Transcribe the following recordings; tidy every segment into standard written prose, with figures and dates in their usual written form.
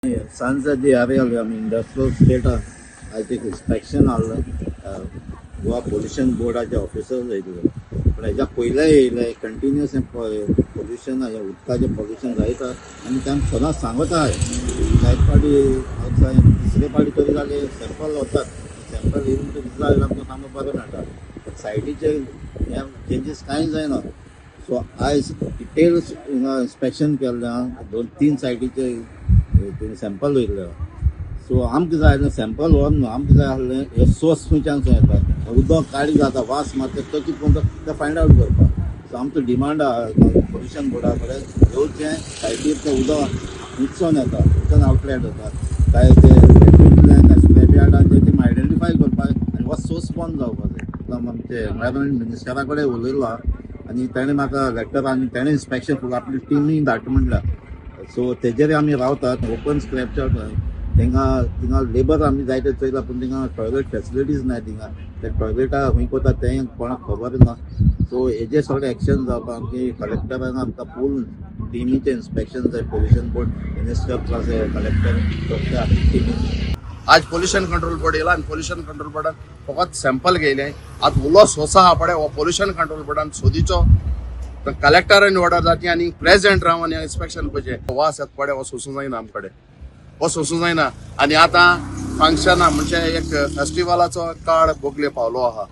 Sunset the area, I mean, industrial state, I think inspection all Goa pollution बोर्डाचे officers येयले पण हेच्या पयले येयले कंटिन्युअस पोल्युशन उदकाचें पोल्युशन जायता आनी तांकां सदांच सांगता जायत फावटी तिसरे फावटी तरी जाले सॅम्पल वतात सॅम्पल येवन रिजल्ट आयला आमकां सामको बरें मेळटा सायटीचे चेंजीस कांय जायना सो आयज डिटेल इन्स्पेक्शन केल्लें 2-3 सायटीचे सॅम्पल वयले सो आमकां जाय आसलें सॅम्पल व्हरून न्हू आमकां जाय आसलें हे सोर्स खंयच्यान येता उदक काळी जाता वास मारता तो कितें तें फायंड आवट करपाक सो आमचो डिमांड आहा पोल्युशन बोर्डा कडेन येवचें सायटीर तें उदक मिक्सोन येता उदकान आउटलेट जाता काय ते स्क्रॅप यार्डाचे तें आयडेंटिफाय करपाक आनी हो सोर्स बंद जावपाक जाय आमचे एनवायरमेंट मिनिस्टरा कडेन उलयलो आनी ताणें म्हाका लॅटर आनी ताणें इन्स्पेक्शन फूल आपली टिमी धाडटा म्हणल्यार सो तेजेर आमी रावतात ओपन स्क्रॅप यार्ड थिंगा लेबर आमी जायते चयला पूण थिंगा टॉयलेट फॅसिलिटीज ना थिंगा ते टॉयलेटा खंय करता तें कोणाक खबर ना सो हेजे सगळें एक्शन जावपाक आमची कलेक्टरान आमकां फूल टिमीचें इन्स्पेक्शन जाय pollution board minister plus collector आपली टिमी आज पोल्युशन कंट्रोल बोर्ड येयला आनी पोल्युशन कंट्रोल बोर्डान फकत सॅम्पल घेयलें आतां उलो सोंस आहा पळय हो पोल्युशन कंट्रोल बोर्डान सोदीचो कलेक्टरान ऑर्डर जाती आनी प्रेजेंट रावन आनी इन्स्पेक्शन करचें वास येता पळय हो सोसूं जायना आमचे कडेन हो सोसूं जायना आनी आतां फंक्शनां म्हणजे एक फेस्टिवलाचो काळ बोगले पावलो आहा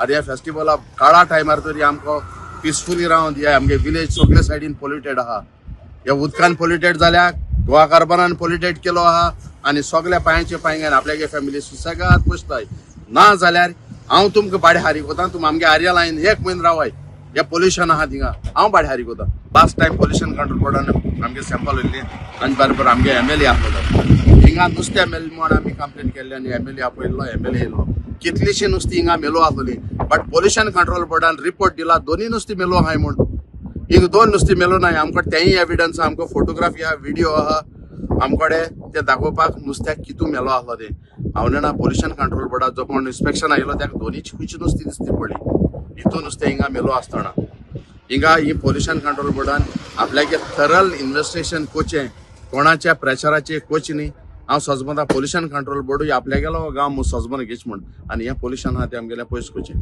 आनी ह्या फेस्टिवला काळा टायमार तरी आमकां पिसफुली रावन हे आमगे विलेज सगळे सायडीन पोल्युटेड आहा ह्या उदकान पोल्युटेड जाल्यार गोवा कार्बनान पोल्युटेड केलो आहा आनी सगळ्या पांयाचे पांयच्यान आपल्यागे फॅमिली सुसेगाद पोसताय ना जाल्यार हांव तुमकां भाडे हारी कोता तुमी आमगे आर्या लायन 1 म्हयनो रावाय हे पोल्युशन आहा थिंगा हांव भाडे हारी कोता लास्ट टायम पोल्युशन कंट्रोल बोर्डान आमगे सॅम्पल वयल्ली आनी बरोबर आमगे MLA आपयलो हिंगा नुस्तें मेल म्हण आमी कंप्लेन केल्ली आनी MLA आपयल्लो MLA येयलो कितलीशी नुस्तीं हिंगा मेलो आसली बट पोल्युशन कंट्रोल बोर्डान रिपोर्ट दिला दोनी नुस्तीं मेलो आहाय म्हण हिंग 2 नुस्तीं मेलो नाय आमकां तेंय एविडन्स आमकां फोटोग्राफी आहा व्हिडिओ आहा आमकडे ते दाखोवपाक नुस्त्याक कितू मेलो आसलो ते हांव जाणा पोल्युशन कंट्रोल बोर्डाक जो कोण इन्स्पेक्शन आयलो ताका दोनीची खंयची नुस्तीं दिसती पडली हितून नुस्तें हिंगा मेलो आसतना हिंगा ही पोल्युशन कंट्रोल बोर्डान आपल्यागे थरल इन्व्हेस्टिगेशन कोचें कोणाच्या प्रेशराचेर कोच न्ही हांव सजमता पोल्युशन कंट्रोल बोर्डूय आपल्यागेलो गांव सोजमन घेच म्हण आनी हें पोल्युशन आहा तें आमगेलें पयस कोचें